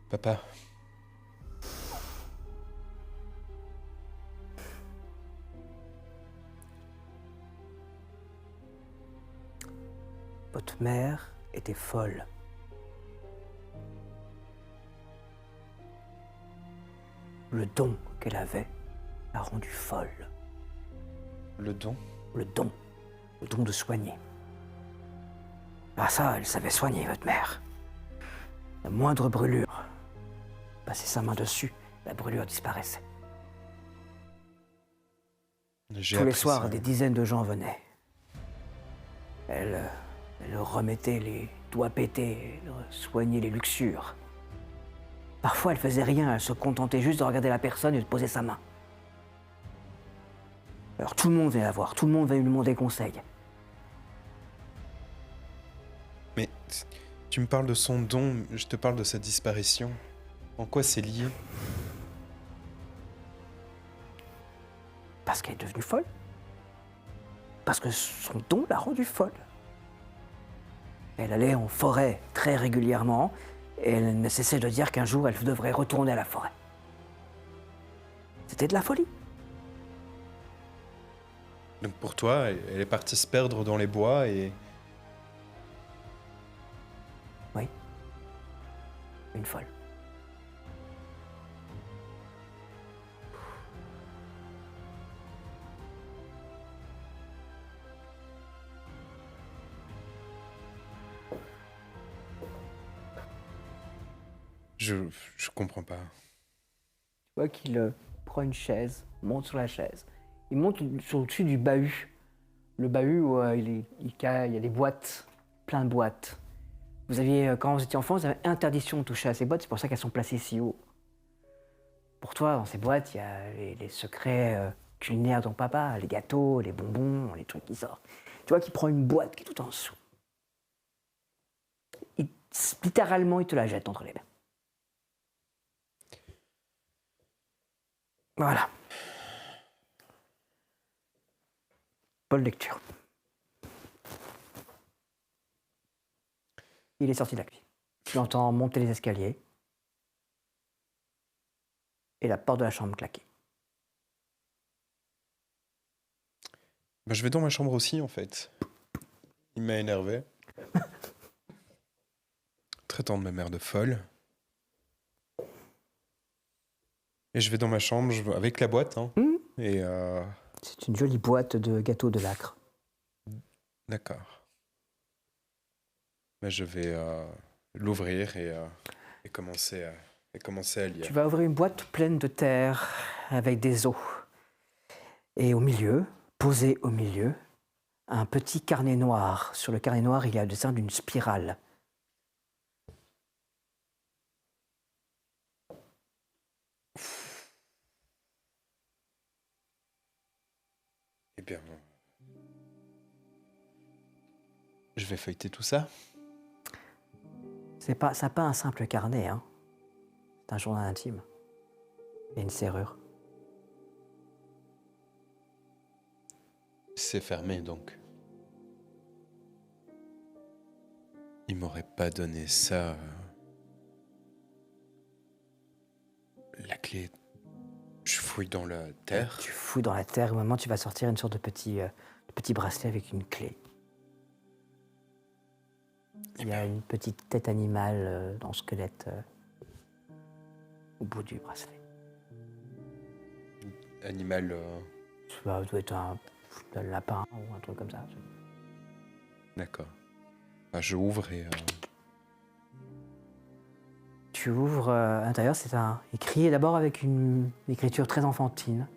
Papa. Votre mère était folle. Le don qu'elle avait l'a rendue folle. Le don? Le don de soigner. Ah ça, elle savait soigner, votre mère. La moindre brûlure, passait sa main dessus, la brûlure disparaissait. J'ai Tous les appris soirs, ça. des dizaines de gens venaient. Elle remettait les doigts pétés, elle soignait les luxures. Parfois, elle faisait rien, elle se contentait juste de regarder la personne et de poser sa main. Alors tout le monde venait la voir, tout le monde venait lui demander conseil. Mais tu me parles de son don, je te parle de sa disparition. En quoi c'est lié? Parce qu'elle est devenue folle. Parce que son don l'a rendue folle. Elle allait en forêt très régulièrement et elle ne cessait de dire qu'un jour elle devrait retourner à la forêt. C'était de la folie. Donc pour toi, elle est partie se perdre dans les bois et... Oui. Une folle. Je comprends pas. Tu vois qu'il prend une chaise, monte sur la chaise. Il monte sur au-dessus du bahut. Le bahut où il y a des boîtes, plein de boîtes. Vous aviez, quand vous étiez enfant, vous avez interdiction de toucher à ces boîtes, c'est pour ça qu'elles sont placées si haut. Pour toi, dans ces boîtes, il y a les secrets culinaires de ton papa, les gâteaux, les bonbons, les trucs qui sortent. Tu vois qu'il prend une boîte qui est tout en dessous. Littéralement, il te la jette entre les mains. Voilà. Bonne lecture. Il est sorti de la cuisine. Tu l'entends monter les escaliers et la porte de la chambre claquer. Ben, je vais dans ma chambre aussi, en fait. Il m'a énervé. Traitant de ma mère de folle. Et je vais dans ma chambre avec la boîte. Hein. Et C'est une jolie boîte de gâteaux de Lacre. d'accord. Ben, je vais l'ouvrir et commencer à lire. Tu vas ouvrir une boîte pleine de terre avec des os. Et au milieu, posé au milieu, un petit carnet noir. Sur le carnet noir, il y a le dessin d'une spirale. Eh bien, je vais feuilleter tout ça. C'est pas un simple carnet, hein. C'est un journal intime. Il y a une serrure. C'est fermé, donc. Il m'aurait pas donné ça. La clé. Je fouille dans la terre. Tu fouilles dans la terre, au moment tu vas sortir une sorte de petit bracelet avec une clé. Il y a une petite tête animale dans le squelette au bout du bracelet. Animal. Ça doit être un lapin ou un truc comme ça. D'accord. Ah, je ouvre et. Tu ouvres à l'intérieur, c'est écrit d'abord avec une écriture très enfantine.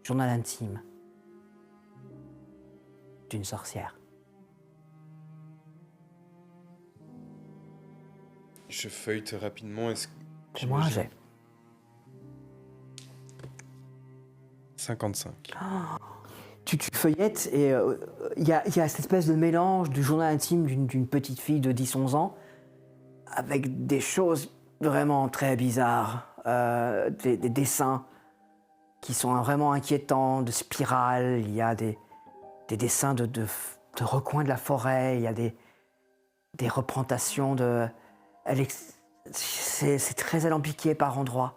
Journal intime d'une sorcière. Je feuillete rapidement. Est-ce que. Fais-moi un jet. 55. Tu feuillettes et il y a cette espèce de mélange du journal intime d'une petite fille de 10-11 ans avec des choses vraiment très bizarres, des dessins qui sont vraiment inquiétants, de spirales, il y a des dessins de recoins de la forêt, il y a des représentations de... C'est très alambiqué par endroits.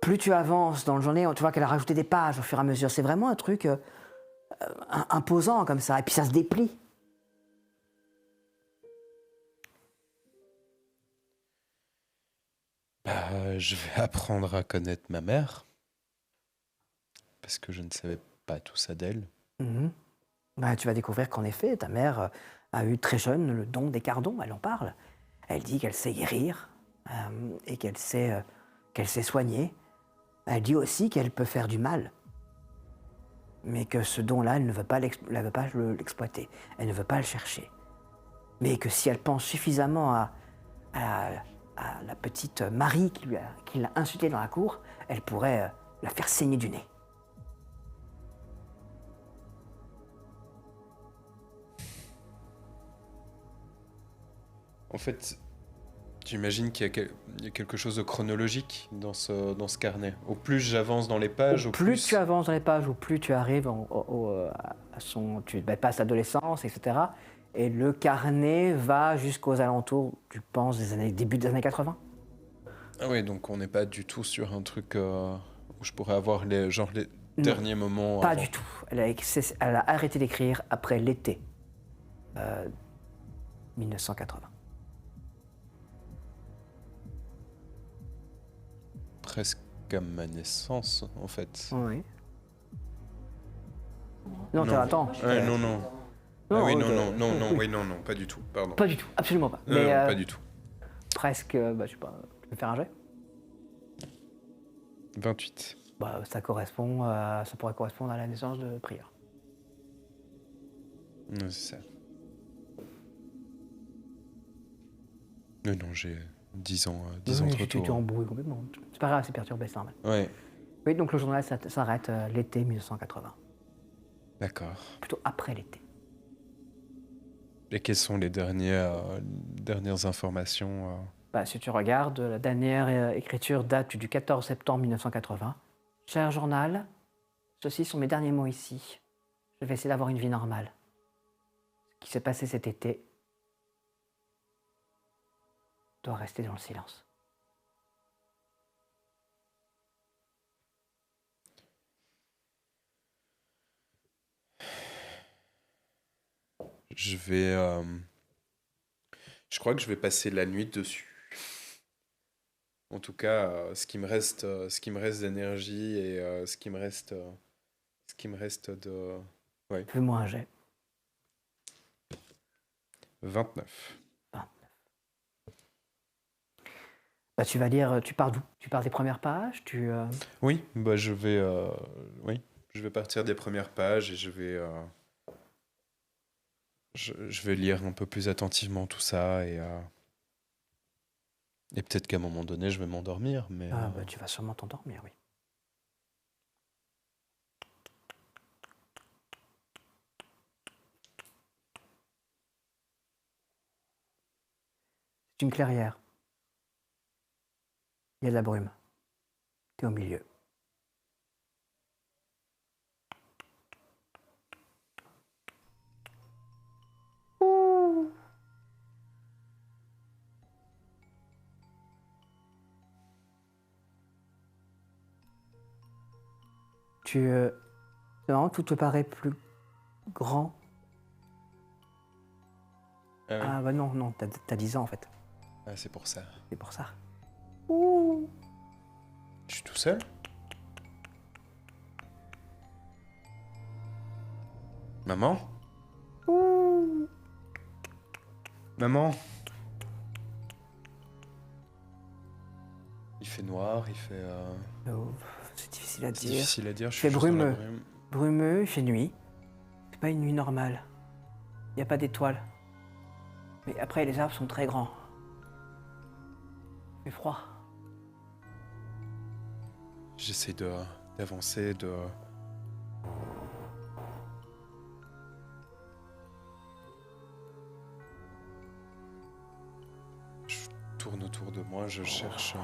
Plus tu avances dans le journal, tu vois qu'elle a rajouté des pages au fur et à mesure. C'est vraiment un truc imposant comme ça, et puis ça se déplie. Bah, je vais apprendre à connaître ma mère. Parce que je ne savais pas tout ça d'elle. Mhm. Bah, tu vas découvrir qu'en effet, ta mère a eu très jeune le don des cardons, elle en parle. Elle dit qu'elle sait guérir et qu'elle sait soigner. Elle dit aussi qu'elle peut faire du mal. mais que ce don-là, elle ne veut pas l'exploiter, elle ne veut pas le chercher. Mais que si elle pense suffisamment à la petite Marie qui l'a insultée dans la cour, elle pourrait la faire saigner du nez. En fait, j'imagine qu'il y a quelque chose de chronologique dans ce carnet. Au plus j'avance dans les pages, au Plus tu avances dans les pages, au plus tu arrives à son... Tu passes l'adolescence, etc. Et le carnet va jusqu'aux alentours, tu penses, début des années 80. Ah oui, donc on n'est pas du tout sur un truc où je pourrais avoir les Non, derniers moments. Pas avant. du tout. Elle a arrêté d'écrire après l'été 1980. Presque à ma naissance, en fait. Oui. Non, Non. attends. Ouais, non, non. Non, Ah oui, oui. non, pas du tout, pardon. Pas du tout, absolument pas. Non, Mais non, pas du tout. presque, je sais pas, tu peux faire un jet 28. Ça pourrait correspondre à la naissance de Priya. Non, c'est ça. Non, j'ai 10 ans, 10 ans trop tôt. Tu embrouilles complètement. C'est pas grave, c'est perturbé, c'est normal. Ouais, Oui, donc le journal s'arrête l'été 1980. d'accord. Plutôt après l'été. Et quelles sont les dernières informations Si tu regardes, la dernière écriture date du 14 septembre 1980. Cher journal, ceci sont mes derniers mots ici. Je vais essayer d'avoir une vie normale. Ce qui s'est passé cet été doit rester dans le silence. Je vais. Je crois que je vais passer la nuit dessus. En tout cas, ce qui me reste d'énergie et ce qui me reste de. Ouais. Fais-moi un jet. 29. Tu vas lire, tu pars d'où? Tu pars des premières pages Oui, je vais partir des premières pages et je vais lire un peu plus attentivement tout ça et peut-être qu'à un moment donné je vais m'endormir, mais Tu vas sûrement t'endormir, oui. C'est une clairière. Il y a de la brume. Tu es au milieu. C'est marrant, tout te paraît plus grand. ah oui. Non, t'as 10 ans en fait. Ah, c'est pour ça. C'est pour ça. Je suis tout seul? Maman? Maman? Il fait noir, il fait... C'est difficile à C'est dire. difficile à dire, je Il fait suis juste dans la brumeux. brume. Brumeux, il fait nuit. C'est pas une nuit normale. Il n'y a pas d'étoiles. Mais après, les arbres sont très grands. Il fait froid. J'essaie d'avancer, Je tourne autour de moi, je cherche...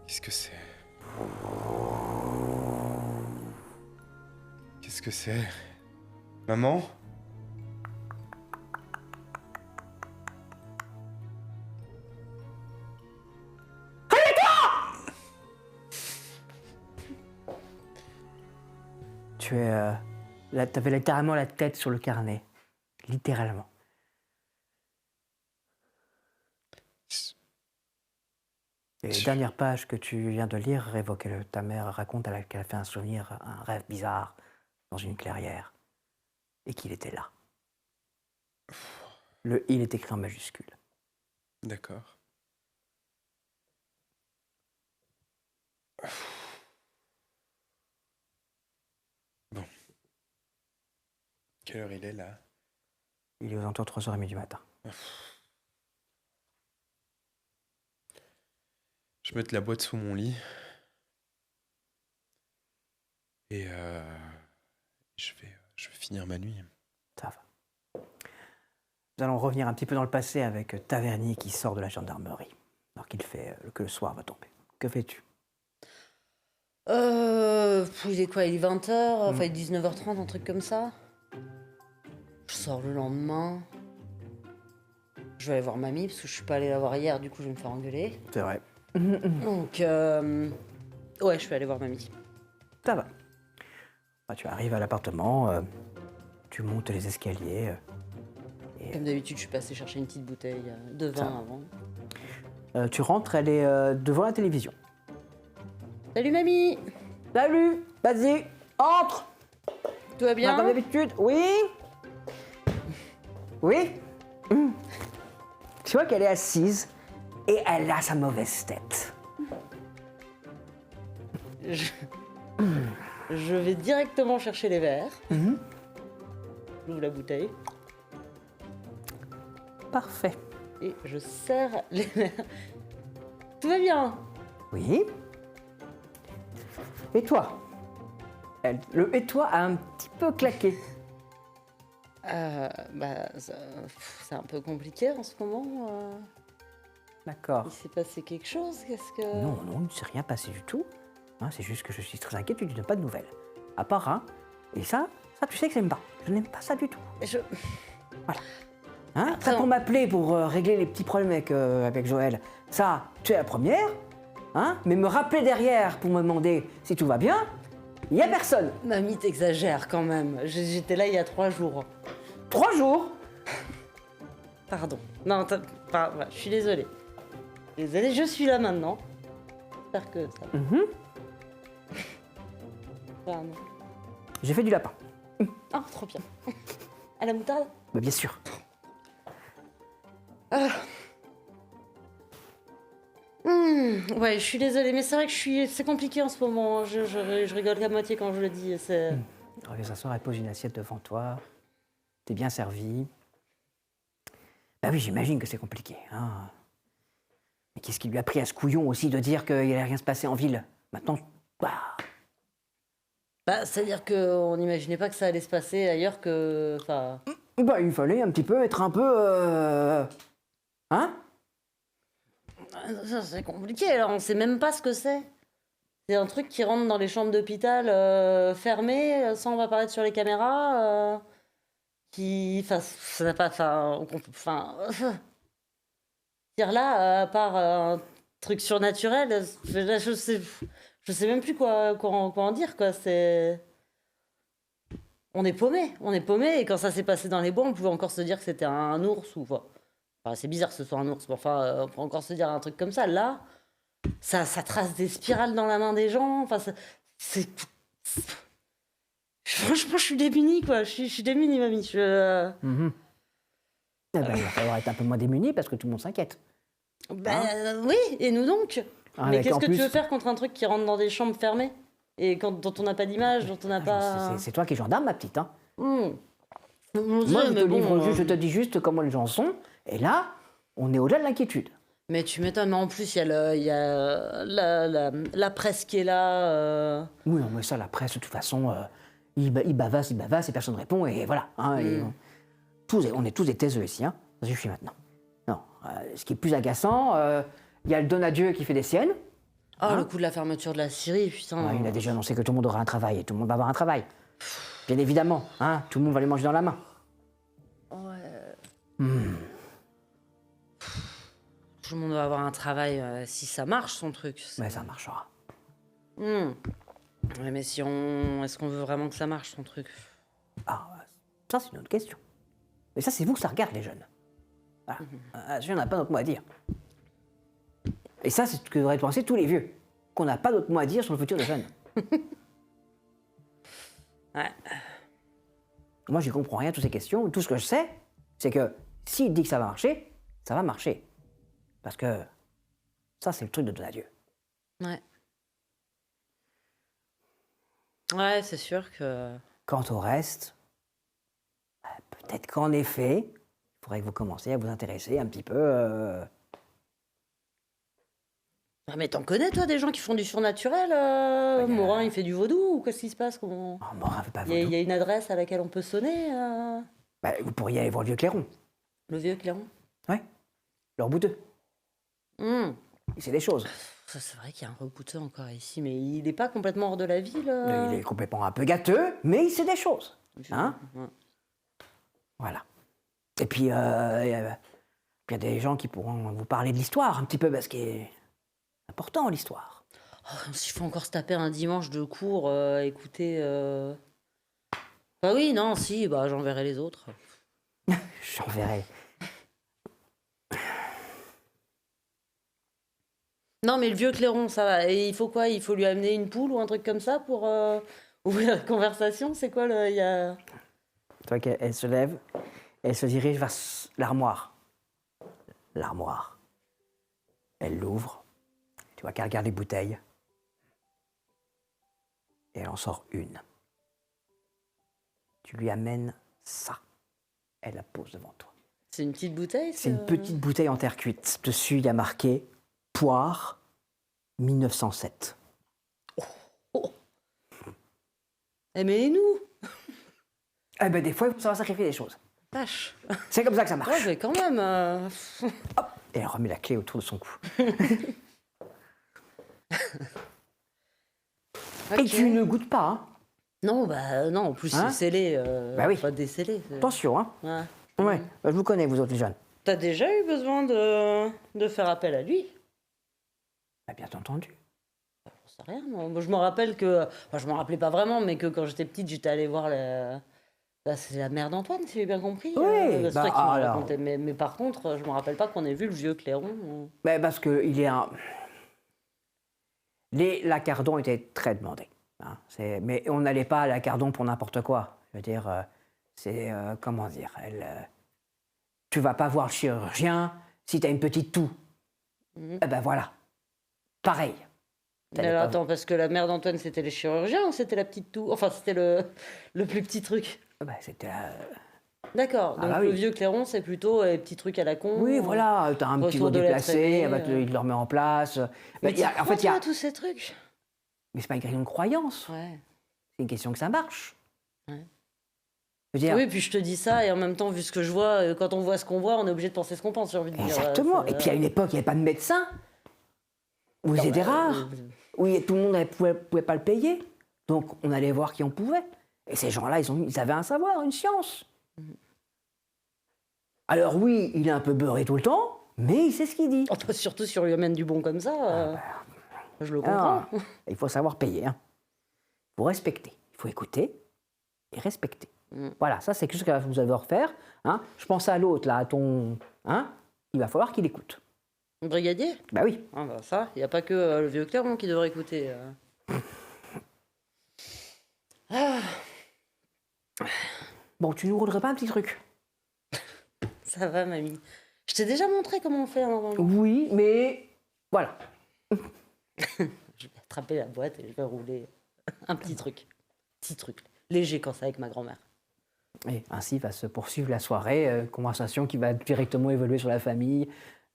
Qu'est-ce que c'est? Qu'est-ce que c'est? Maman? T'avais littéralement la tête sur le carnet. Littéralement. Et les dernières pages que tu viens de lire révoquent ta mère raconte qu'elle a fait un souvenir, un rêve bizarre dans une clairière. Et qu'il était là. Le « il » est écrit en majuscule. D'accord. Quelle heure il est là? Il est aux alentours de 3h30 du matin. Je mets la boîte sous mon lit. Et je vais finir ma nuit. Ça va. Nous allons revenir un petit peu dans le passé avec Tavernier qui sort de la gendarmerie, alors qu'il fait que le soir va tomber. Que fais-tu? Il est quoi? Il est 20h, enfin il est 19h30, un truc comme ça. Je sors le lendemain. Je vais aller voir mamie, parce que je suis pas allée la voir hier, du coup je vais me faire engueuler. C'est vrai. Donc, ouais, je vais aller voir mamie. Ça va. Ah, tu arrives à l'appartement, tu montes les escaliers. Comme d'habitude, je suis passée chercher une petite bouteille de vin Ça. avant. Tu rentres, elle est devant la télévision. Salut mamie! Salut, vas-y, entre. Tout va bien? Comme d'habitude, oui. Oui. Tu vois qu'elle est assise et elle a sa mauvaise tête. Je vais directement chercher les verres. J'ouvre la bouteille Parfait. et je serre les verres. Tout va bien? Oui. Et toi? Le et toi a un petit peu claqué. C'est un peu compliqué en ce moment. D'accord. Il s'est passé quelque chose? Qu'est-ce que... Non, il ne s'est rien passé du tout. Hein, c'est juste que je suis très inquiète, tu ne donnes pas de nouvelles. À part un. Et ça, tu sais que j'aime pas. Je n'aime pas ça du tout. Je... Hein, Après, ça pour on- m'appeler, pour régler les petits problèmes avec Joël. Ça, tu es la première. Hein, mais me rappeler derrière pour me demander si tout va bien, il n'y a personne. Mamie, t'exagères quand même. J'étais là il y a 3 jours. 3 jours. Pardon. Non, je suis désolée. Désolée, je suis là maintenant. J'espère que ça... Pardon. J'ai fait du lapin. Ah, trop bien. À la moutarde? Mais bien sûr. Ouais, je suis désolée, mais c'est vrai que c'est compliqué en ce moment. Je rigole qu'à moitié quand je le dis. C'est... Elle s'asseoir, elle pose une assiette devant toi. T'es bien servi. Bah oui, j'imagine que c'est compliqué. Hein. Mais qu'est-ce qui lui a pris à ce couillon aussi de dire qu'il allait rien se passer en ville? Maintenant, c'est-à-dire qu'on n'imaginait pas que ça allait se passer ailleurs que... Enfin... il fallait un petit peu être un peu... Hein? Ça, c'est compliqué, là. On sait même pas ce que c'est. C'est un truc qui rentre dans les chambres d'hôpital fermées, sans apparaître sur les caméras. Qui... Enfin, ça n'a pas... Enfin... Dire là, à part un truc surnaturel, là, je sais même plus quoi en dire, quoi. C'est... On est paumé, et quand ça s'est passé dans les bois, on pouvait encore se dire que c'était un ours ou... Enfin, c'est bizarre que ce soit un ours, mais enfin, on peut encore se dire un truc comme ça. Là, ça trace des spirales dans la main des gens. Enfin, c'est... Franchement, je suis démunie, quoi. Je suis démunie, mamie. Il va falloir être un peu moins démuni parce que tout le monde s'inquiète. Oui, et nous donc? Mais Avec, qu'est-ce en que plus- tu veux faire contre un truc qui rentre dans des chambres fermées? Et dont on n'a pas d'image, dont on n'a pas... C'est toi qui es gendarme, ma petite. Hein. Mon Moi, Dieu, je te mais bon, livre juste, je te dis juste comment les gens sont. Et là, on est au-delà de l'inquiétude. Mais tu m'étonnes, mais en plus, il y a la presse qui est là. Oui, non, mais ça, la presse, de toute façon, ils bavassent et personne ne répond. Et voilà. Hein, et on est tous des taiseux ici. Hein. Ça suffit maintenant. Non, ce qui est plus agaçant, il y a le Donadieu qui fait des siennes. Oh, le coup de la fermeture de la Syrie, putain. Il a déjà annoncé que tout le monde aura un travail et tout le monde va avoir un travail. Bien évidemment, hein, tout le monde va les manger dans la main. Tout le monde va avoir un travail si ça marche, son truc. Mais ça marchera. Ouais, mais si on... Est-ce qu'on veut vraiment que ça marche, son truc? Ah, ça, c'est une autre question. Mais ça, c'est vous que ça regarde, les jeunes. Voilà. On n'a pas notre mot à dire. Et ça, c'est ce que devraient penser tous les vieux. Qu'on n'a pas notre mot à dire sur le futur des jeunes. Ouais. Moi, je comprends rien à toutes ces questions. Tout ce que je sais, c'est que s'il dit que ça va marcher, ça va marcher. Parce que ça, c'est le truc de Donadieu. Ouais. Ouais, c'est sûr que... Quant au reste, peut-être qu'en effet, il faudrait que vous commenciez à vous intéresser un petit peu. Ah, mais t'en connais, toi, des gens qui font du surnaturel Morin, il fait du vaudou ou qu'est-ce qui se passe comment... Oh, Morin fait pas Il y vaudou. a une adresse à laquelle on peut sonner Bah, vous pourriez aller voir le vieux Clairon, Le vieux Clairon. leur bouteux. Hum. Il sait des choses. Ça, c'est vrai qu'il y a un rebouteux encore ici, mais il n'est pas complètement hors de la ville. Il est complètement un peu gâteux, mais il sait des choses. Hein? Ouais. Voilà. Et puis, il y a des gens qui pourront vous parler de l'histoire un petit peu, parce que c'est important, l'histoire. Oh, s'il faut encore se taper un dimanche de cours, écoutez... Bah oui, non, si, bah j'enverrai les autres. J'enverrai. Non, mais le vieux Clairon, ça va. Et il faut quoi? Il faut lui amener une poule ou un truc comme ça pour ouvrir la conversation? C'est quoi le... Tu vois qu'elle se lève, elle se dirige vers l'armoire. L'armoire. Elle l'ouvre. Tu vois qu'elle regarde les bouteilles. Et elle en sort une. Tu lui amènes ça. Elle la pose devant toi. C'est une petite bouteille? C'est une petite bouteille en terre cuite. Dessus, il y a marqué Poire 1907. Eh mais nous? Eh ben, des fois, il faut savoir sacrifier des choses. Vache. C'est comme ça que ça Ouais, marche. mais quand même. Et elle remet la clé autour de son cou. Ok. Et tu ne goûtes pas, hein. Non, bah non, en plus Hein? c'est scellé. Bah oui. Pas décellé. Attention, hein. Ouais. Ouais, je vous connais, vous autres les jeunes. T'as déjà eu besoin de faire appel à lui? Bah, bien entendu. J'en sais rien. Moi, je me rappelle que. Enfin, je m'en rappelais pas vraiment, mais que quand j'étais petite, j'étais allée voir la. Bah, c'est la mère d'Antoine, si j'ai bien compris. Oui, C'est bah, toi qui m'en alors. racontais. Mais par contre, je me rappelle pas qu'on ait vu le vieux Clairon. Mais parce que il est un. Les lacardons étaient très demandés. Hein. Mais on n'allait pas à lacardon pour n'importe quoi. Je veux dire, c'est. Comment dire tu vas pas voir le chirurgien si tu as une petite toux. Mhm. Eh ben voilà. Pareil. Mais T'allais alors, pas- attends, parce que la mère d'Antoine, c'était les chirurgiens ou c'était la petite toux? Enfin, c'était le plus petit truc. Bah, c'était la- D'accord, Ah donc bah le oui. vieux Clairon, c'est plutôt les petits trucs à la con. Oui, voilà, t'as un petit Retour doigt de l'être déplacé, aimé, il le remet en place. Mais Il y a- t'y en crois, fait, il y a. toi, tous ces trucs. Mais c'est pas une question de croyance, Ouais. c'est une question que ça marche. Ouais. Je veux dire, Oui, puis je te dis ça, et en même temps, vu ce que je vois, quand on voit ce qu'on voit, on est obligé de penser ce qu'on pense, j'ai envie de dire. exactement. Et puis à une époque, il n'y avait pas de médecin. Où c'était rare. Où tout le monde ne pouvait pas le payer. Donc on allait voir qui on pouvait. Et ces gens-là, ils avaient un savoir, une science. Alors oui, il est un peu beurré tout le temps, mais il sait ce qu'il dit. Surtout si on lui amène du bon comme ça, je le comprends. Alors, il faut savoir payer. Hein. Il faut respecter. Il faut écouter et respecter. Voilà, ça c'est quelque chose que vous allez refaire. Hein. Je pense à l'autre, là, à ton... Hein. Il va falloir qu'il écoute. Brigadier? Bah oui. Ah bah ça, il n'y a pas que le vieux Clairon qui devrait écouter. Ah, Bon, tu nous roulerais pas un petit truc? ça va, mamie. Je t'ai déjà montré comment on fait normalement. Oui, mais... Voilà. Je vais attraper la boîte et je vais rouler un petit truc. Petit truc. Léger quand c'est avec ma grand-mère. Et ainsi va se poursuivre la soirée, conversation qui va directement évoluer sur la famille,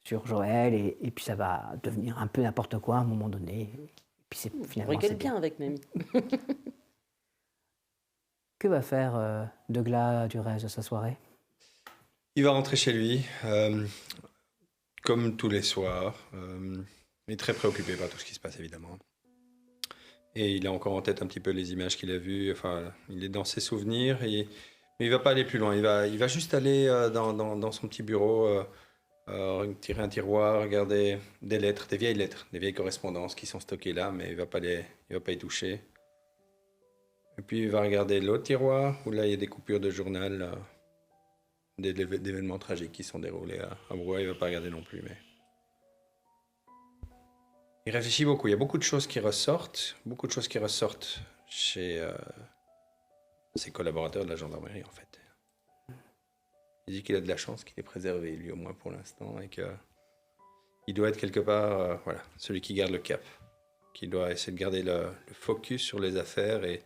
sur Joël, et puis ça va devenir un peu n'importe quoi à un moment donné. Et puis c'est On finalement rigole c'est bien avec mamie. Que va faire Deugla du reste de sa soirée? Il va rentrer chez lui, comme tous les soirs. Il est très préoccupé par tout ce qui se passe, évidemment. Et il a encore en tête un petit peu les images qu'il a vues. Enfin, il est dans ses souvenirs. Mais il ne va pas aller plus loin. Il va juste aller dans son petit bureau, tirer un tiroir, regarder des lettres, des vieilles correspondances qui sont stockées là, mais il va pas y toucher. Et puis il va regarder l'autre tiroir, où là, il y a des coupures de journal, d'événements tragiques qui sont déroulés à Brouhaha. Il ne va pas regarder non plus, mais... Il réfléchit beaucoup. Il y a beaucoup de choses qui ressortent chez ses collaborateurs de la gendarmerie, en fait. Il dit qu'il a de la chance, qu'il est préservé, lui, au moins pour l'instant, et qu'il doit être quelque part, voilà, celui qui garde le cap, qui doit essayer de garder le focus sur les affaires, et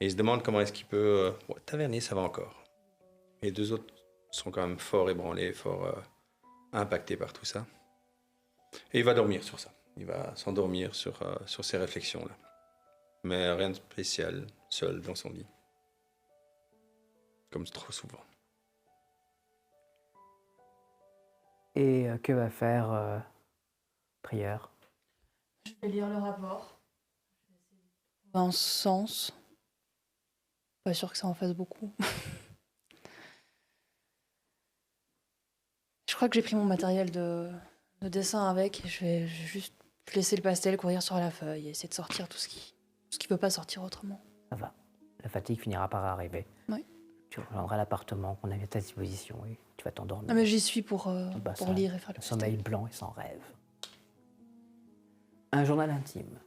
il se demande comment est-ce qu'il peut... Tavernier, ça va encore. Les deux autres sont quand même fort ébranlés, fort impactés par tout ça. Et il va dormir sur ça. Il va s'endormir sur ces réflexions-là. Mais rien de spécial, seul dans son lit. Comme trop souvent. Et que va faire Prieur? Je vais lire le rapport. Un sens. Pas sûr que ça en fasse beaucoup. Je crois que j'ai pris mon matériel de dessin avec. Je vais juste laisser le pastel courir sur la feuille et essayer de sortir tout ce qui peut pas sortir autrement. Ça va. La fatigue finira par arriver. Oui. Tu rejoindras l'appartement qu'on a mis à ta disposition et tu vas t'endormir. Non mais j'y suis pour Ça, lire et faire le un sommeil pastel. blanc et sans rêve. Un journal intime.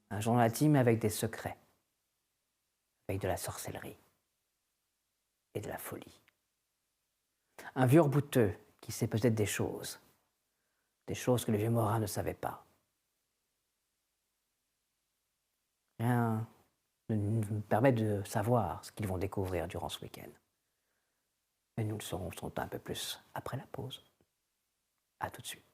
Un journal intime avec des secrets. Avec de la sorcellerie. Et de la folie. Un vieux rebouteux qui sait peut-être des choses. Des choses que le vieux Morin ne savait pas. Rien ne nous permet de savoir ce qu'ils vont découvrir durant ce week-end. Mais nous le saurons sans doute un peu plus après la pause. À tout de suite.